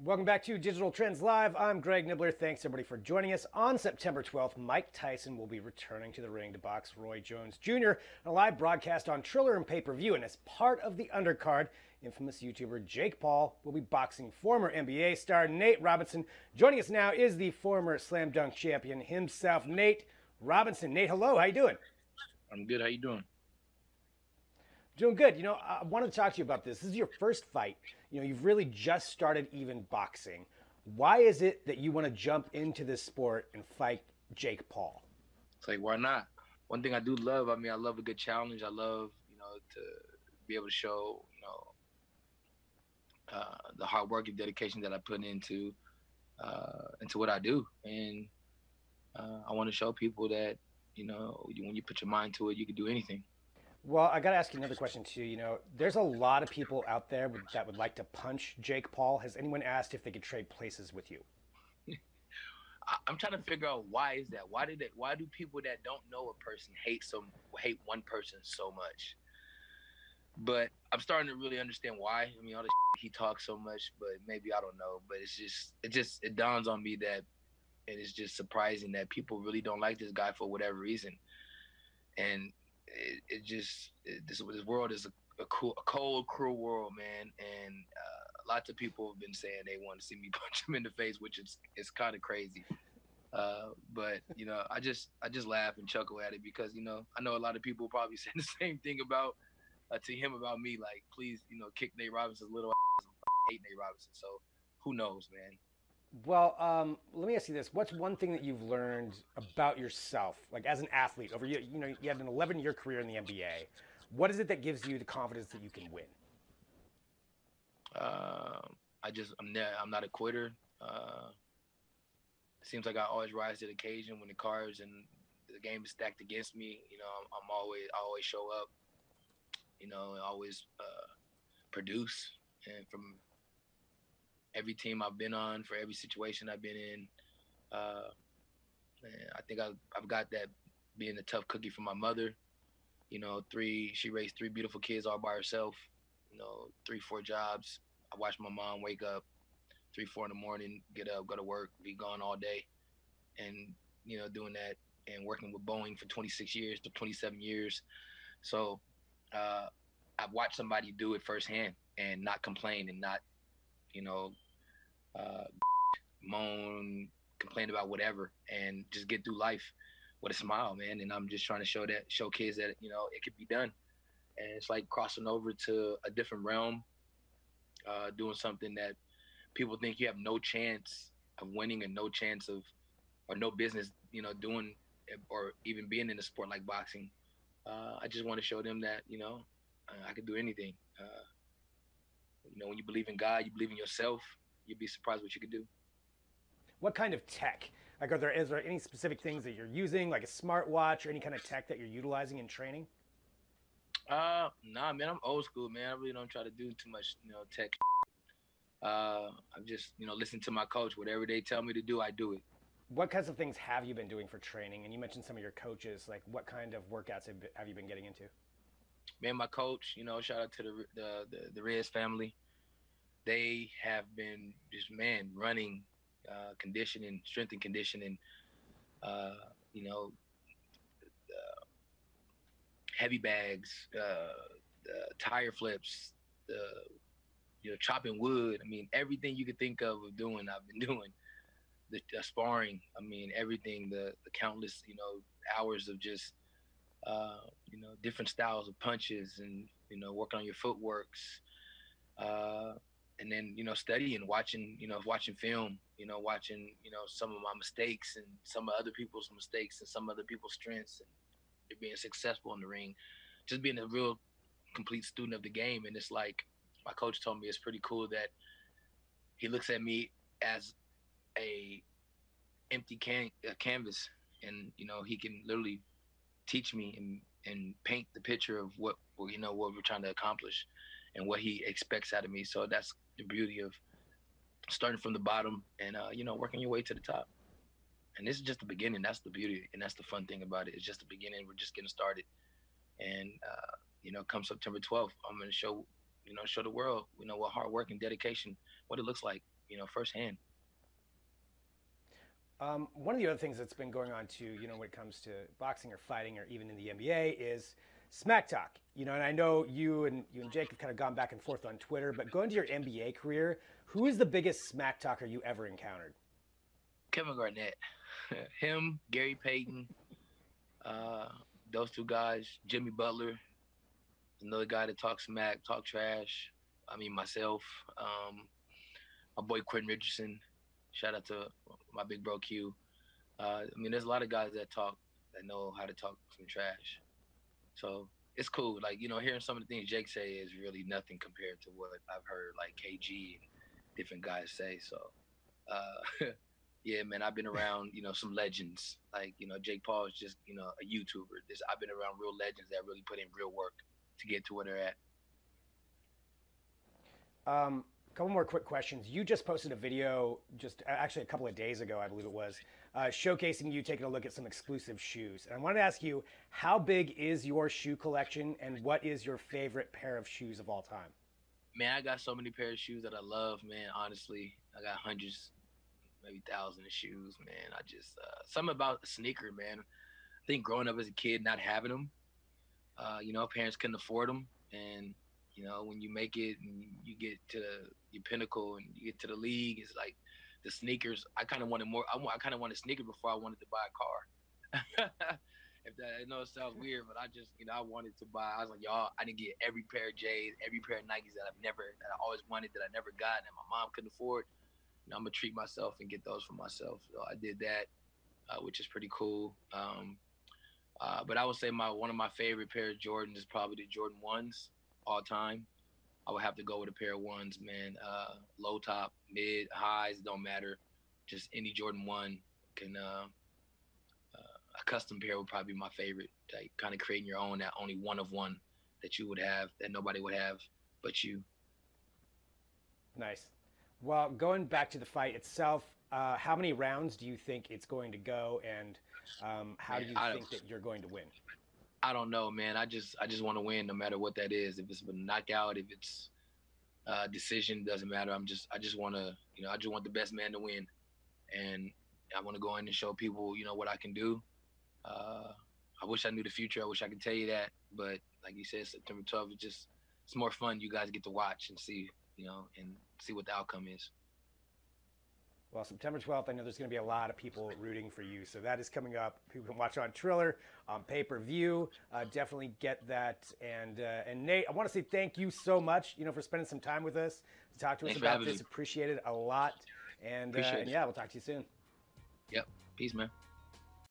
Welcome back to Digital Trends Live. I'm Greg Nibbler. Thanks everybody for joining us. On September 12th, Mike Tyson will be returning to the ring to box Roy Jones Jr. in a live broadcast on Triller and pay-per-view. And as part of the undercard, infamous YouTuber Jake Paul will be boxing former NBA star Nate Robinson. Joining us now is the former slam dunk champion himself, Nate Robinson. Nate, hello. How you doing? I'm good. How you doing? Doing good. I wanted to talk to you about this. This is your first fight. You've really just started even boxing. Why is it that you want to jump into this sport and fight Jake Paul? It's like, why not? One thing I do love, I love a good challenge. I love, to be able to show, the hard work and dedication that I put into what I do. And I want to show people that, when you put your mind to it, you can do anything. Well, I got to ask you another question too. There's a lot of people out there that would like to punch Jake Paul. Has anyone asked if they could trade places with you? I'm trying to figure out why is that? Why do people that don't know a person hate one person so much? But I'm starting to really understand why. All the he talks so much, but maybe I don't know. But it dawns on me that it is just surprising that people really don't like this guy for whatever reason. And this world is a cold, cruel world, man. And lots of people have been saying they want to see me punch him in the face, which is kind of crazy. But I just laugh and chuckle at it because I know a lot of people probably saying the same thing about to him about me. Like, please, kick Nate Robinson's little ass. I hate Nate Robinson. So who knows, man? Well, let me ask you this: what's one thing that you've learned about yourself, like as an athlete? You had an 11-year career in the NBA. What is it that gives you the confidence that you can win? Uh, I'm not a quitter. It seems like I always rise to the occasion when the cards and the game is stacked against me. I always show up. Always produce, and from every team I've been on, for every situation I've been in, and I think I've got that being a tough cookie from my mother. She raised three beautiful kids all by herself. 3, 4 jobs. I watched my mom wake up 3, 4 in the morning, get up, go to work, be gone all day, and doing that and working with Boeing for 26 years to 27 years. So I've watched somebody do it firsthand and not complain and not, you know, uh, moan, complain about whatever, and just get through life with a smile, man. And I'm just trying to show kids that it could be done. And it's like crossing over to a different realm, doing something that people think you have no chance of winning and no chance of, or no business, doing or even being in a sport like boxing. I just want to show them that I can do anything. When you believe in God, you believe in yourself. You'd be surprised what you can do. What kind of tech? Like, is there any specific things that you're using, like a smartwatch or any kind of tech that you're utilizing in training? Nah, man, I'm old school, man. I really don't try to do too much, tech. I'm just, listen to my coach. Whatever they tell me to do, I do it. What kinds of things have you been doing for training? And you mentioned some of your coaches. Like, what kind of workouts have you been getting into? Man, my coach, shout out to the Reyes family. They have been just, man, running, conditioning, strength and conditioning, uh, you know, heavy bags, tire flips, the chopping wood. I mean, everything you could think of doing, I've been doing. The sparring. I mean, everything. The countless hours of just different styles of punches and working on your footworks. And then studying, watching film, watching some of my mistakes and some of other people's mistakes and some other people's strengths and being successful in the ring, just being a real complete student of the game. And it's like my coach told me, it's pretty cool that he looks at me as a empty canvas, and he can literally teach me and paint the picture of what what we're trying to accomplish and what he expects out of me. So that's the beauty of starting from the bottom and working your way to the top. And this is just the beginning. That's the beauty and that's the fun thing about it. It's just the beginning. We're just getting started. And come September 12th, I'm going to show the world what hard work and dedication, what it looks like. firsthand. One of the other things that's been going on too, when it comes to boxing or fighting or even in the NBA is smack talk. And I know you and Jake have kind of gone back and forth on Twitter, but going to your NBA career, who is the biggest smack talker you ever encountered? Kevin Garnett, him, Gary Payton, those two guys. Jimmy Butler, another guy that talks smack, talk trash. I mean, myself, my boy Quentin Richardson. Shout out to my big bro Q. I mean, there's a lot of guys that know how to talk some trash. So it's cool. Like, hearing some of the things Jake say is really nothing compared to what I've heard like KG and different guys say. So, yeah, man, I've been around, some legends. Like, Jake Paul is just, a YouTuber. I've been around real legends that really put in real work to get to where they're at. A couple more quick questions. You just posted a video just actually a couple of days ago, I believe it was, showcasing you taking a look at some exclusive shoes. And I wanted to ask you, how big is your shoe collection and what is your favorite pair of shoes of all time? Man, I got so many pairs of shoes that I love, man. Honestly, I got hundreds, maybe thousands of shoes, man. I just, something about a sneaker, man. I think growing up as a kid, not having them, parents couldn't afford them. And when you make it and you get to your pinnacle and you get to the league, it's like the sneakers. I kind of wanted more. I kind of wanted a sneaker before I wanted to buy a car. I know it sounds weird, but I just, I wanted to buy. I was like, y'all, I didn't get every pair of J's, every pair of Nikes that I always wanted that I never got and my mom couldn't afford. I'm gonna treat myself and get those for myself. So I did that, which is pretty cool. But I would say one of my favorite pair of Jordans is probably the Jordan 1s all time. I would have to go with a pair of 1s, man. Low top, mid, highs, don't matter. Just any Jordan 1 can. A custom pair would probably be my favorite. Like kind of creating your own, that only one of one that you would have, that nobody would have but you. Nice. Well, going back to the fight itself, how many rounds do you think it's going to go, and how do you think that you're going to win? I don't know, man. I just want to win, no matter what that is. If it's a knockout, if it's a decision, doesn't matter. I just want to, I just want the best man to win, and I want to go in and show people, what I can do. I wish I knew the future. I wish I could tell you that, but like you said, September 12th, it's more fun. You guys get to watch and see, and see what the outcome is. Well, September 12th, I know there's going to be a lot of people rooting for you. So that is coming up. People can watch on Triller, on pay-per-view. Definitely get that. And Nate, I want to say thank you so much, for spending some time with us to talk to us about this. Appreciate it a lot. And yeah, we'll talk to you soon. Yep. Peace, man.